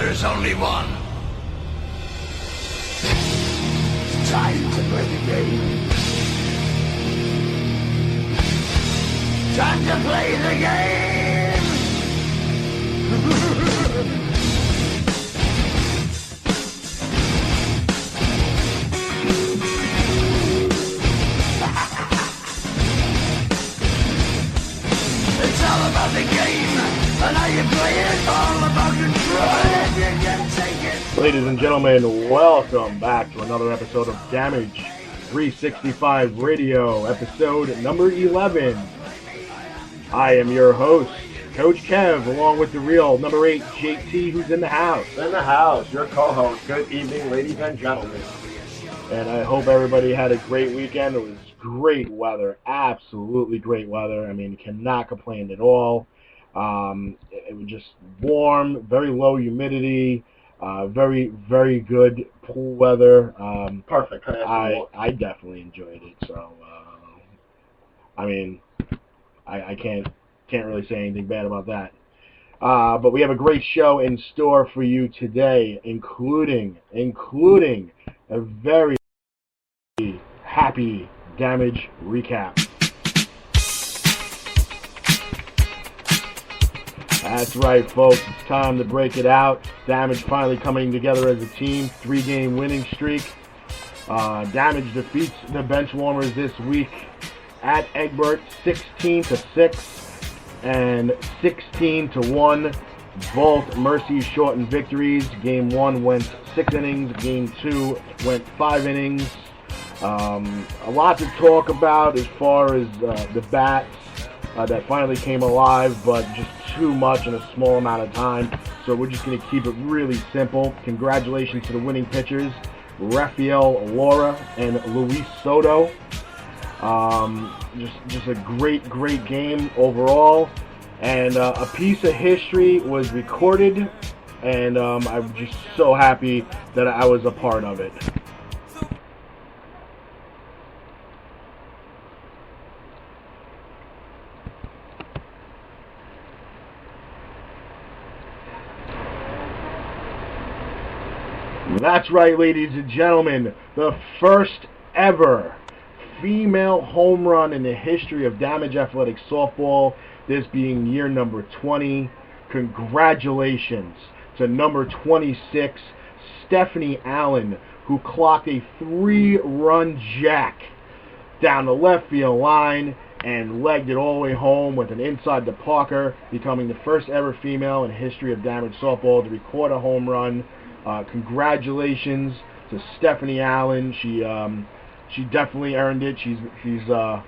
There's only one. It's time to play the game. Time to play the game! It's all about the game, and how you play it, all about control, if you can take it. Ladies and gentlemen, welcome back to another episode of Damage 365 Radio, episode number 11. I am your host, Coach Kev, along with the real number 8, JT, who's in the house. In the house, your co-host. Good evening, ladies and gentlemen. And I hope everybody had a great weekend. It was great weather, absolutely great weather. I mean, you cannot complain at all. It was just warm, very low humidity, very, very good pool weather. Perfect. I definitely enjoyed it. So, I mean, I can't really say anything bad about that. But we have a great show in store for you today, including a very happy Damage recap. That's right, folks. It's time to break it out. Damage finally coming together as a team. 3-game winning streak. Damage defeats the Benchwarmers this week at Egbert 16-6 and 16-1. Both Mercy shortened victories. Game 1 went 6 innings. Game 2 went 5 innings. A lot to talk about as far as the bats that finally came alive, but just too much in a small amount of time. So we're just going to keep it really simple. Congratulations to the winning pitchers, Rafael Laura and Luis Soto. Just a great game overall. And a piece of history was recorded, and I'm just so happy that I was a part of it. That's right, ladies and gentlemen, the first ever female home run in the history of Damage Athletics softball, this being year number 20. Congratulations to number 26, Stephanie Allen, who clocked a 3-run jack down the left field line and legged it all the way home with an inside the Parker, becoming the first ever female in history of Damage softball to record a home run. Congratulations to Stephanie Allen. She definitely earned it. She's a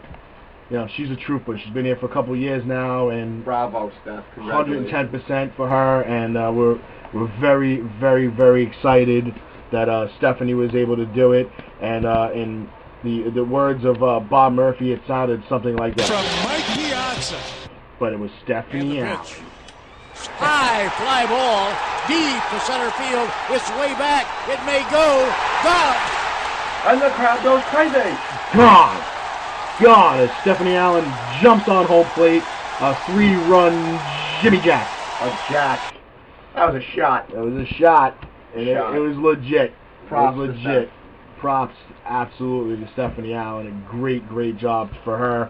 trooper. She's been here for a couple of years now, and bravo, Steph. 110% for her. And we're very, very, very excited that Stephanie was able to do it. And in the words of Bob Murphy, it sounded something like that. From Mike Piazza. But it was Stephanie Allen. High fly ball, deep to center field. It's way back. It may go. Gone. And the crowd goes crazy. Gone as Stephanie Allen jumps on home plate. A 3-run Jimmy Jack. A jack. That was a shot. It was a shot. And it was legit. Props it was legit. Props absolutely to Stephanie Allen. A great job for her.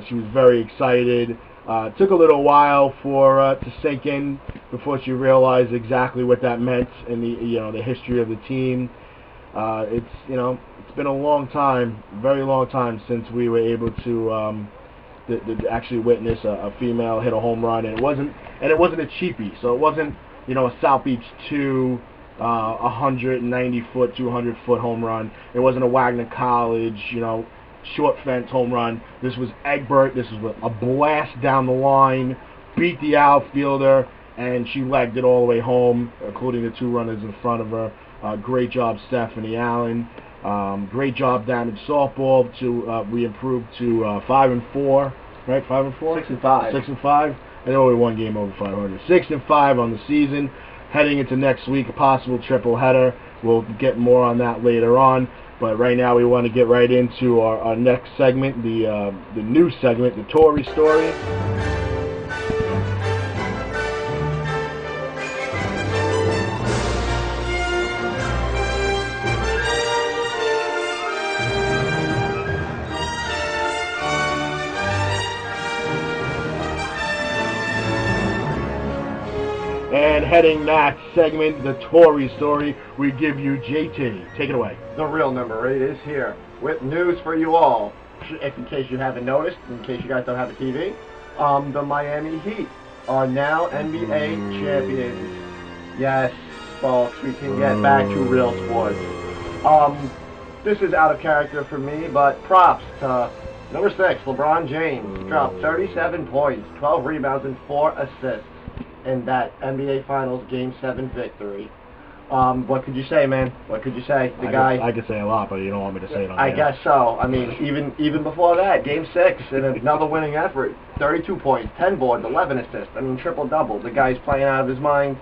She was very excited. Took a little while for to sink in before she realized exactly what that meant in the history of the team. It's been a long time, very long time since we were able to actually witness a female hit a home run, and it wasn't a cheapie. So it wasn't a South Beach 2 190-foot, 200-foot home run. It wasn't a Wagner College short fence home run. This was Egbert. This was a blast down the line, beat the outfielder, and she legged it all the way home, including the 2 runners in front of her. Great job, Stephanie Allen. Great job, Damage softball. We improved to 5-4, right? 5-4. 6-5. 6-5. And only 1 game over 500. 6-5 on the season. Heading into next week, a possible triple header. We'll get more on that later on. But right now we want to get right into our next segment, the new segment, the Tory story. And heading that segment, the Tory story, we give you JT. Take it away. The real number 8 is here with news for you all. If in case you haven't noticed, in case you guys don't have a TV, the Miami Heat are now NBA champions. Yes, folks, we can get back to real sports. This is out of character for me, but props to number 6, LeBron James. Dropped 37 points, 12 rebounds, and 4 assists in that NBA Finals Game 7 victory. What could you say, man? What could you say? I could say a lot, but you don't want me to say it on I air. guess so. I mean, even before that, Game 6, in another winning effort, 32 points, 10 boards, 11 assists. I mean, triple-double. The guy's playing out of his mind.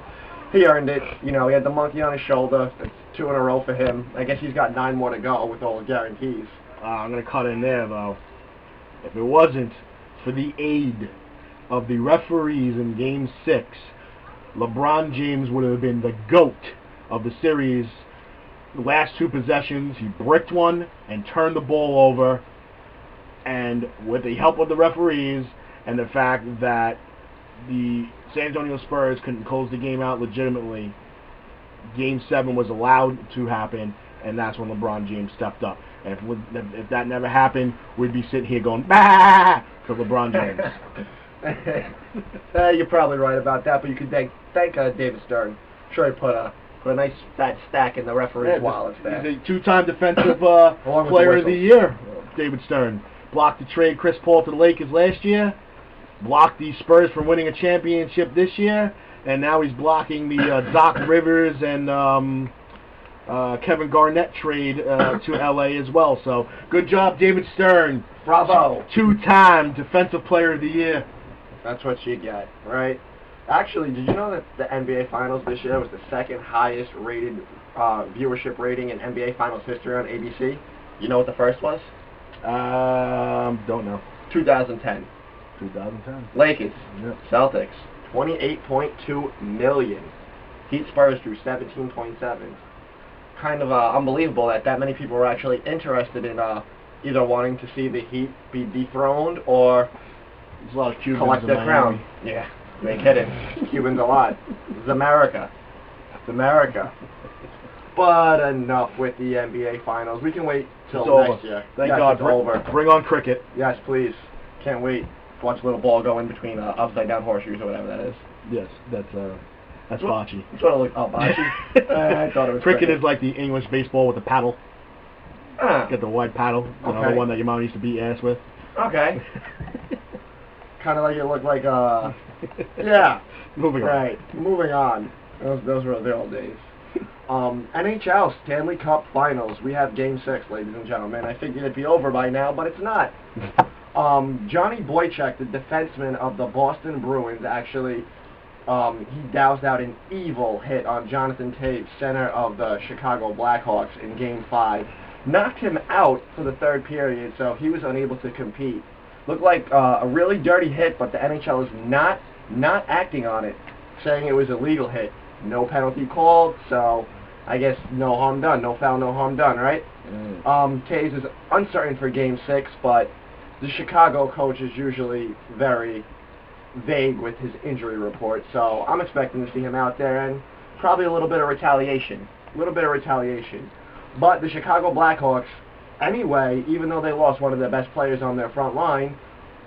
He earned it. You know, he had the monkey on his shoulder. It's 2 in a row for him. I guess he's got 9 more to go with all the guarantees. I'm going to cut in there, though. If it wasn't for the aid of the referees in Game 6, LeBron James would have been the GOAT of the series. The last 2 possessions, he bricked one and turned the ball over. And with the help of the referees and the fact that the San Antonio Spurs couldn't close the game out legitimately, Game 7 was allowed to happen, and that's when LeBron James stepped up. And if that never happened, we'd be sitting here going, bah, for LeBron James. You're probably right about that, but you could thank David Stern. Sure, he put a nice fat stack in the referee's wallets there. He's a 2-time defensive player of the year, David Stern. Blocked the trade Chris Paul to the Lakers last year, blocked the Spurs from winning a championship this year, and now he's blocking the Doc Rivers and Kevin Garnett trade to L.A. as well. So good job, David Stern. Bravo. 2-time defensive player of the year. That's what you get, right? Actually, did you know that the NBA Finals this year was the second highest rated viewership rating in NBA Finals history on ABC? You know what the first was? Don't know. 2010. 2010. Lakers. Yep. Celtics. 28.2 million. Heat Spurs drew 17.7. Kind of unbelievable that many people were actually interested in either wanting to see the Heat be dethroned or There's a lot of Cubans collect in their Miami. crown. Yeah, you ain't kidding. Cubans a lot. It's America. It's America. But enough with the NBA Finals. We can wait till It's next over. year. Thank Yes, God. it's over. Bring on cricket. Yes, please. Can't wait to watch a little ball go in between upside down horseshoes or whatever that is. Yes, that's bocce. That's what I look. Oh, bocce. I thought it was cricket is like the English baseball with the paddle. Ah, Get the wide paddle, you know, Okay. the one that your mom used to beat ass with. okay. Kind of like it looked like yeah. Moving on. Right. Moving on. Those were the old days. NHL Stanley Cup Finals. We have Game 6, ladies and gentlemen. I figured it'd be over by now, but it's not. Johnny Boychuk, the defenseman of the Boston Bruins, actually, he doused out an evil hit on Jonathan Toews, center of the Chicago Blackhawks, in Game 5. Knocked him out for the third period, so he was unable to compete. Looked like a really dirty hit, but the NHL is not acting on it, saying it was a legal hit. No penalty called, so I guess no harm done. No foul, no harm done, right? Toews is uncertain for Game 6, but the Chicago coach is usually very vague with his injury report, so I'm expecting to see him out there and probably a little bit of retaliation. But the Chicago Blackhawks, anyway, even though they lost one of their best players on their front line,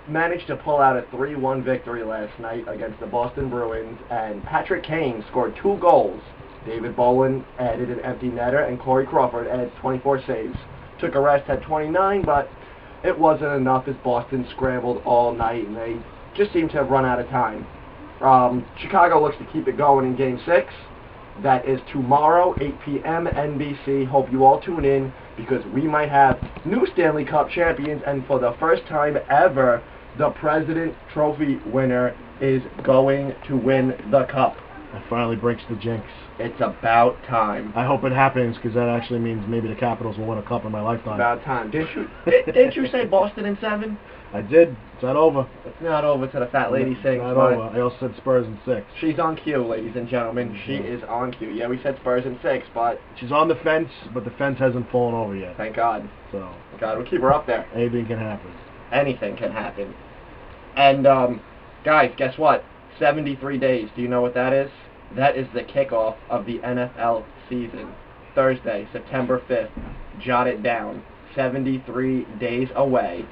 managed to pull out a 3-1 victory last night against the Boston Bruins, and Patrick Kane scored 2 goals. David Bowen added an empty netter, and Corey Crawford added 24 saves. Took a rest, had 29, but it wasn't enough as Boston scrambled all night, and they just seemed to have run out of time. Chicago looks to keep it going in Game 6. That is tomorrow, 8 p.m. NBC. Hope you all tune in, because we might have new Stanley Cup champions, and for the first time ever, the President Trophy winner is going to win the Cup. That finally breaks the jinx. It's about time. I hope it happens, because that actually means maybe the Capitals will win a cup in my lifetime. About time. Didn't you say Boston in 7? I did. It's not over. It's not over to the fat lady It's sings. not but over. I also said Spurs in 6. she's on cue, ladies and gentlemen. She is on cue. Yeah, we said Spurs in 6, but She's on the fence, but the fence hasn't fallen over yet. thank God. So God, we'll keep her up there. anything can happen. Anything can happen. And, guys, guess what? 73 days. Do you know what that is? That is the kickoff of the NFL season. Thursday, September 5th. Jot it down. 73 days away.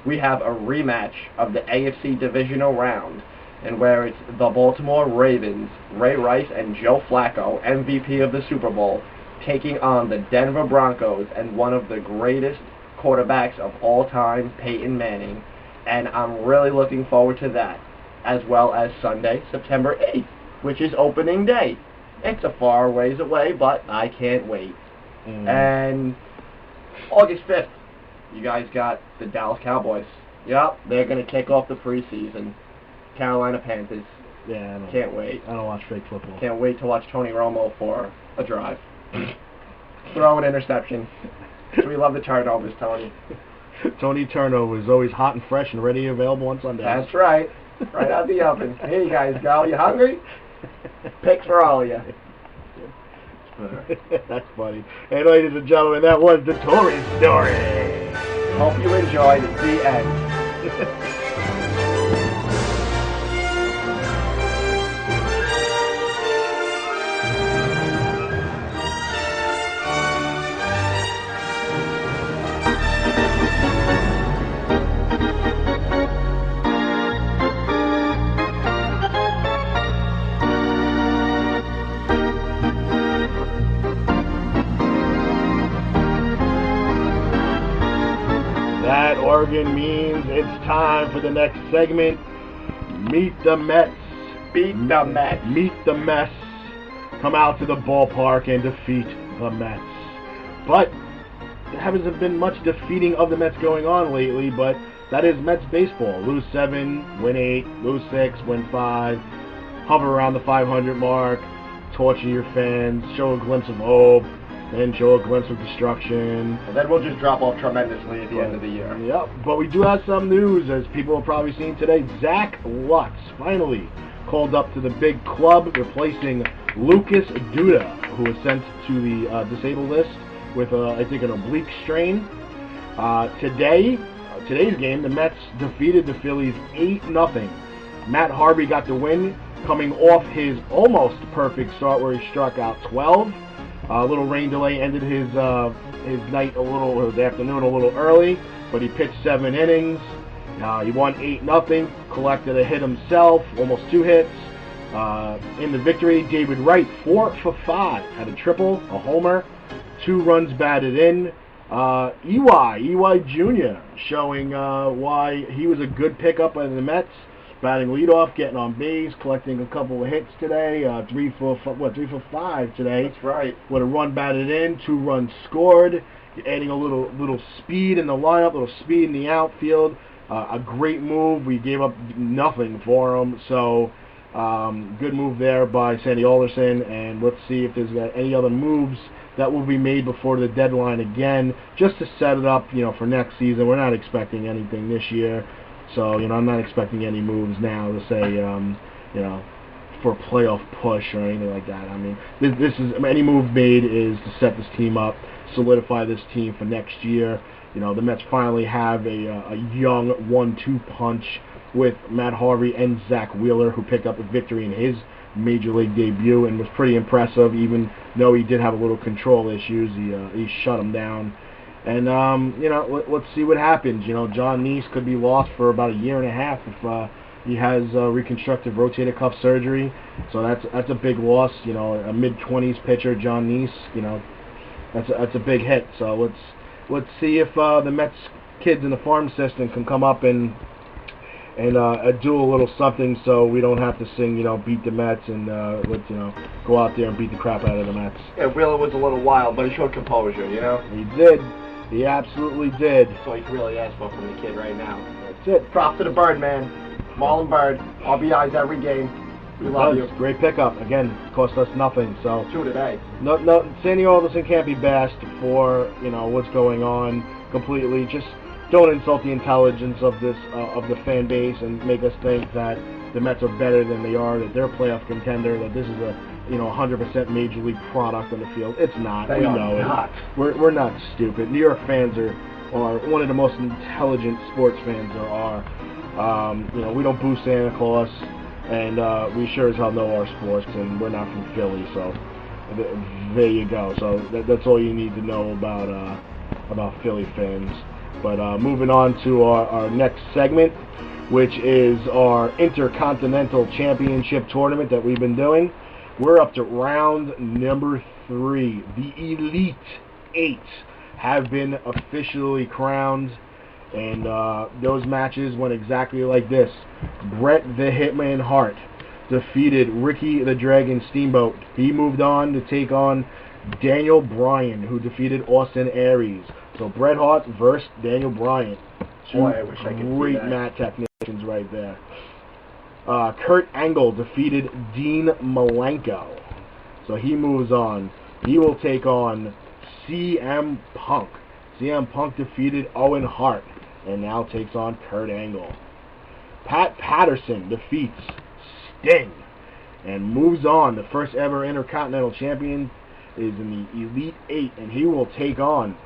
We have a rematch of the AFC divisional round, and where it's the Baltimore Ravens, Ray Rice and Joe Flacco, MVP of the Super Bowl, taking on the Denver Broncos and one of the greatest quarterbacks of all time, Peyton Manning. And I'm really looking forward to that, as well as Sunday, September 8th, which is opening day. It's a far ways away, but I can't wait. And August 5th, you guys got the Dallas Cowboys. Yep, they're going to kick off the preseason. Carolina Panthers. Yeah, can't wait. I don't watch fake football. Can't wait to watch Tony Romo for a drive. Throw an interception. We love the turnovers, Tony. Tony turnovers, always hot and fresh and ready and available on Sundays. That's right. Right out the oven. Here you guys go. You hungry? Picks for all of you. That's funny. Hey, ladies and gentlemen, that was the Tory Story. Hope you enjoyed the end. That organ means it's time for the next segment. Meet the Mets. Beat the Mets. Meet the Mets. Come out to the ballpark and defeat the Mets. But there hasn't been much defeating of the Mets going on lately, but that is Mets baseball. Lose 7, win 8, lose 6, win 5, hover around the 500 mark, torture your fans, show a glimpse of hope, then show a glimpse of destruction. And then we'll just drop off tremendously at the end of the year. Yep, but we do have some news, as people have probably seen today. Zach Lutz finally called up to the big club, replacing Lucas Duda, who was sent to the disabled list with, I think, an oblique strain. Today's game, the Mets defeated the Phillies 8-0. Matt Harvey got the win, coming off his almost perfect start where he struck out 12. A little rain delay ended his night his afternoon a little early, but he pitched 7 innings. He won 8-0, collected a hit himself, almost 2 hits. In the victory, David Wright, 4 for 5, had a triple, a homer, 2 runs batted in. EY Jr. showing why he was a good pickup by the Mets. Batting leadoff, getting on base, collecting a couple of hits today. 3 for 5 today. That's right. With a run batted in, 2 runs scored. Adding a little speed in the lineup, a little speed in the outfield. A great move. We gave up nothing for him, so good move there by Sandy Alderson. And let's see if there's any other moves that will be made before the deadline again, just to set it up, for next season. We're not expecting anything this year. So, I'm not expecting any moves now to say, for a playoff push or anything like that. I mean, this is any move made is to set this team up, solidify this team for next year. The Mets finally have a young 1-2 punch with Matt Harvey and Zach Wheeler, who picked up a victory in his major league debut and was pretty impressive, even though he did have a little control issues. He shut him down. And, let's see what happens. John Neese could be lost for about a year and a half if he has reconstructive rotator cuff surgery. So that's a big loss. A mid-20s pitcher, John Neese, that's a big hit. So let's see if the Mets kids in the farm system can come up and do a little something so we don't have to sing, beat the Mets and let's, go out there and beat the crap out of the Mets. Yeah, Wheeler was a little wild, but he showed composure, He did. He absolutely did. That's all you can really ask for from the kid right now. That's it. Props to the Bird, man. Marlon Bird. RBIs every game. We love you. Great pickup. Again, cost us nothing. So 2 today. No, Sandy Alderson can't be bashed for what's going on completely. Just don't insult the intelligence of this of the fan base and make us think that the Mets are better than they are, that they're a playoff contender, that this is a 100% major league product on the field. It's not. We know it. We're not stupid. New York fans are one of the most intelligent sports fans there are. We don't boo Santa Claus. and we sure as hell know our sports, and we're not from Philly, so there you go. So that's all you need to know about Philly fans. But moving on to our next segment, which is our Intercontinental Championship Tournament that we've been doing. We're up to round number 3. The Elite 8 have been officially crowned, and those matches went exactly like this. Bret the Hitman Hart defeated Ricky the Dragon Steamboat. He moved on to take on Daniel Bryan, who defeated Austin Aries. So Bret Hart versus Daniel Bryan. Boy, I wish I could see Great that. mat technicians right there. Kurt Angle defeated Dean Malenko. So he moves on. He will take on CM Punk. CM Punk defeated Owen Hart and now takes on Kurt Angle. Pat Patterson defeats Sting and moves on. The first ever Intercontinental Champion is in the Elite 8, and he will take on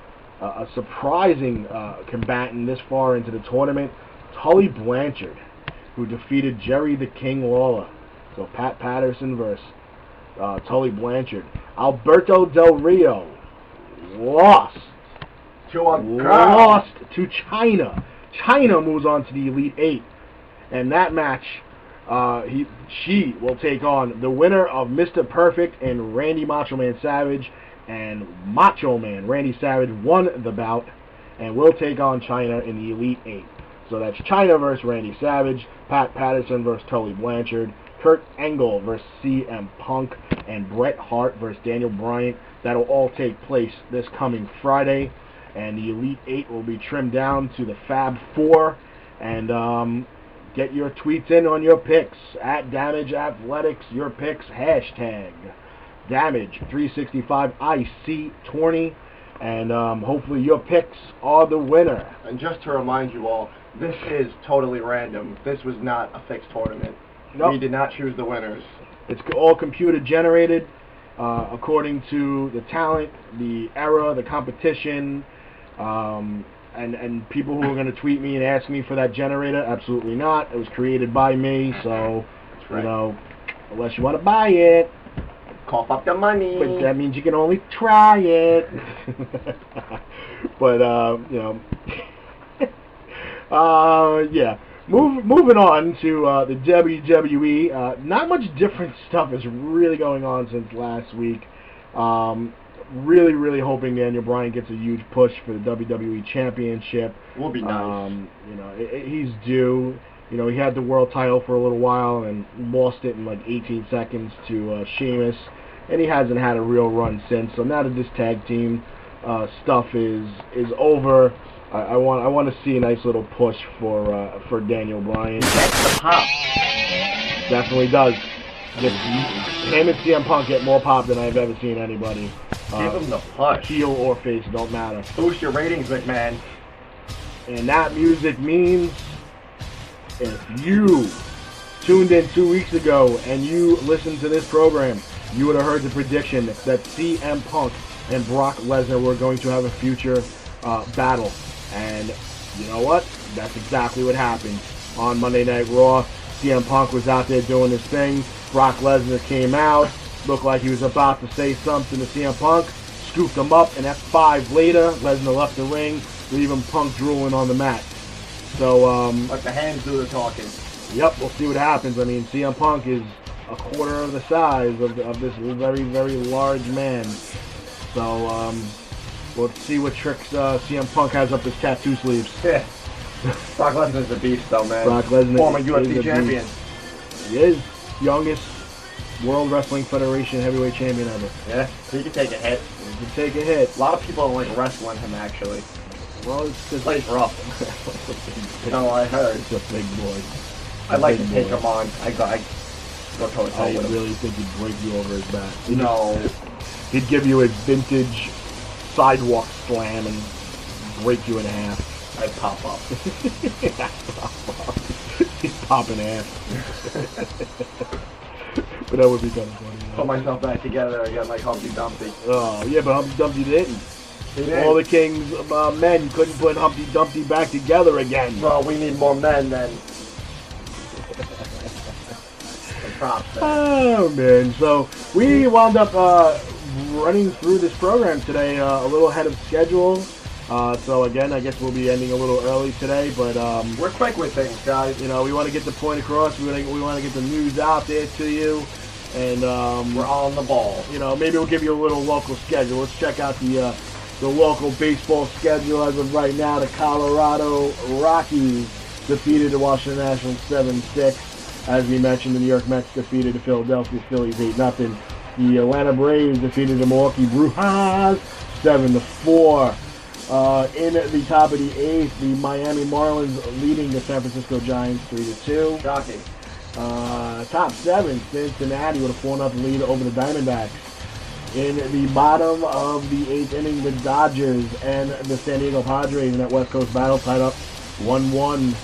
a surprising combatant this far into the tournament, Tully Blanchard, who defeated Jerry the King Lawler. So Pat Patterson versus Tully Blanchard. Alberto Del Rio lost To a girl. to China. China moves on to the Elite 8. And that match, she will take on the winner of Mr. Perfect and Randy Macho Man Savage. And Macho Man Randy Savage won the bout and will take on China in the Elite 8. So that's China versus Randy Savage, Pat Patterson versus Tully Blanchard, Kurt Angle versus CM Punk, and Bret Hart versus Daniel Bryan. That'll all take place this coming Friday. And the Elite 8 will be trimmed down to the Fab 4. And get your tweets in on your picks. At Damage Athletics, your picks, hashtag Damage365IC20. And hopefully your picks are the winner. And just to remind you all, this is totally random. This was not a fixed tournament. Nope. We did not choose the winners. It's all computer generated according to the talent, the era, the competition, and people who are going to tweet me and ask me for that generator. Absolutely not. It was created by me, so That's right. you know, unless you want to buy it, Cough up the money. but that means you can only try it. But you know, yeah. Moving on to the WWE, not much different stuff is really going on since last week. Really hoping Daniel Bryan gets a huge push for the WWE Championship. Will be nice. You know, he's due. You know, he had the world title for a little while and lost it in like 18 seconds to Sheamus, and he hasn't had a real run since. So now that this tag team stuff is over, I want to see a nice little push for Daniel Bryan. That's the pop. Definitely does. Him and CM Punk get more pop than I've ever seen anybody. Give him the push. Heel or face, don't matter. Boost your ratings, McMahon. And that music means if you tuned in 2 weeks ago and you listened to this program, you would have heard the prediction that CM Punk and Brock Lesnar were going to have a future battle. And you know what? That's exactly what happened. On Monday Night Raw, CM Punk was out there doing his thing. Brock Lesnar came out, looked like he was about to say something to CM Punk, scooped him up, and F5 later, Lesnar left the ring, leaving Punk drooling on the mat. So, Let the hands do the talking. yep, we'll see what happens. I mean, CM Punk is a quarter of the size of this very large man. So, we'll see what tricks CM Punk has up his tattoo sleeves. Yeah. Brock Lesnar's a beast, though, man. Brock Lesnar Former is UFC a champion. beast. He is youngest World Wrestling Federation heavyweight champion ever. Yeah, he can take a hit. He can take a hit. A lot of people don't like wrestling him, actually. Well, it's because Plays rough. No, I heard. It's a big boy. I'd like to Big take boy. him on. I go toe to toe I with him. really think he'd break you over his back. No. He'd give you a vintage sidewalk slam and break you in half. I'd pop up. He's popping ass. But that would be kind of funny. Put myself back together again like Humpty Dumpty. Oh, yeah, but Humpty Dumpty didn't. He did. All the king's men couldn't put Humpty Dumpty back together again. Well, we need more men then. props there. Oh, man. So we wound up running through this program today a little ahead of schedule. So again, I guess we'll be ending a little early today, but we're quick with things, guys. You know, we want to get the point across. We want to get the news out there to you, and we're on the ball. You know, maybe we'll give you a little local schedule. Let's check out the local baseball schedule as of right now. The Colorado Rockies defeated the Washington Nationals 7-6. As we mentioned, the New York Mets defeated the Philadelphia Phillies 8-0. The Atlanta Braves defeated the Milwaukee Brewers 7-4. In the top of the 8th, the Miami Marlins leading the San Francisco Giants 3-2. Shocking. Top 7, Cincinnati with a 4-0 lead over the Diamondbacks. In the bottom of the 8th inning, the Dodgers and the San Diego Padres in that West Coast battle tied up 1-1.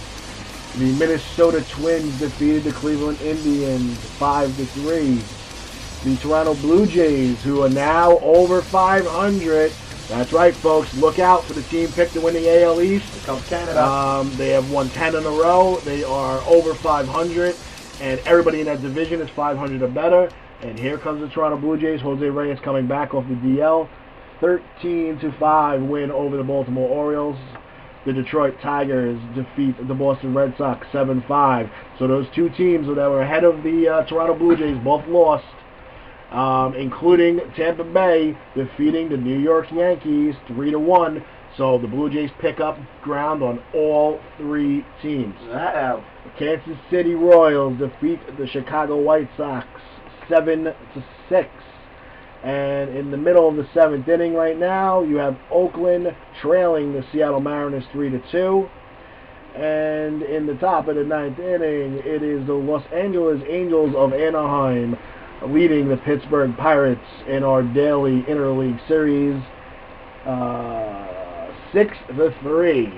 The Minnesota Twins defeated the Cleveland Indians 5-3. The Toronto Blue Jays, who are now over 500. That's right, folks. Look out for the team picked to win the AL East. Here comes Canada. They have won 10 in a row. They are over 500, and everybody in that division is 500 or better. And here comes the Toronto Blue Jays. Jose Reyes coming back off the DL. 13-5 win over the Baltimore Orioles. The Detroit Tigers defeat the Boston Red Sox 7-5. So those two teams that were ahead of the Toronto Blue Jays both lost. Including Tampa Bay defeating the New York Yankees 3-1. So the Blue Jays pick up ground on all three teams. Uh-oh. The Kansas City Royals defeat the Chicago White Sox 7-6. And in the middle of the 7th inning right now, you have Oakland trailing the Seattle Mariners 3-2. And in the top of the 9th inning, it is the Los Angeles Angels of Anaheim leading the Pittsburgh Pirates in our daily interleague series 6-3.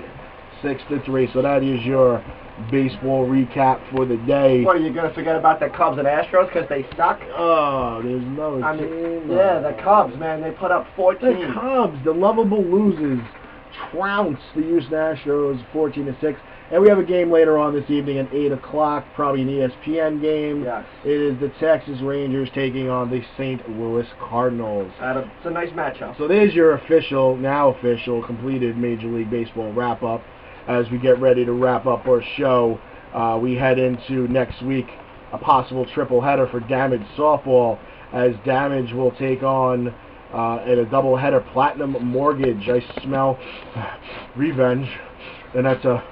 6-3. So that is your baseball recap for the day. What, are you going to forget about the Cubs and Astros because they suck? Oh, there's no team. Yeah, the Cubs, man, they put up 14. The Cubs, the lovable losers, trounce the Houston Astros 14-6. And we have a game later on this evening at 8 o'clock, probably an ESPN game. Yes. It is the Texas Rangers taking on the St. Louis Cardinals. It's a nice matchup. So there's your now official, completed Major League Baseball wrap-up. As we get ready to wrap up our show, we head into next week, a possible triple header for Damage Softball, as Damage will take on in a double-header Platinum Mortgage. I smell revenge. And that's a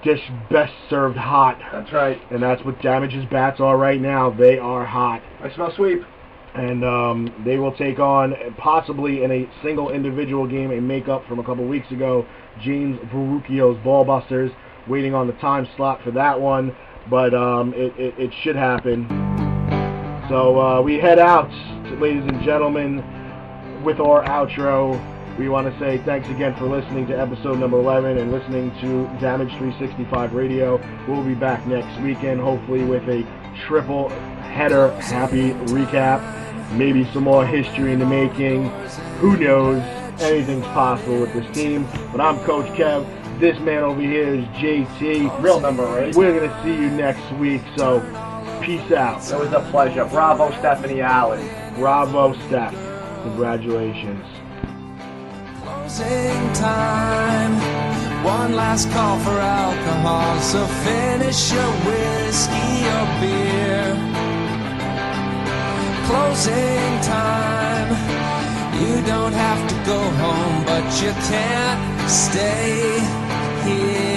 dish best served hot. That's right. And that's what Damage's bats are right now. They are hot. I smell sweep. And they will take on, possibly in a single individual game, a makeup from a couple weeks ago, James Verrucchio's Ballbusters. Waiting on the time slot for that one, but it should happen. So we head out, ladies and gentlemen, with our outro. We want to say thanks again for listening to episode number 11 and listening to Damage 365 Radio. We'll be back next weekend, hopefully with a triple header happy recap. Maybe some more history in the making. Who knows? Anything's possible with this team. But I'm Coach Kev. This man over here is JT. Real number 8. We're going to see you next week, so peace out. It was a pleasure. Bravo, Stephanie Allen. Bravo, Steph. Congratulations. Closing time, one last call for alcohol, so finish your whiskey or beer. Closing time, you don't have to go home, but you can't stay here.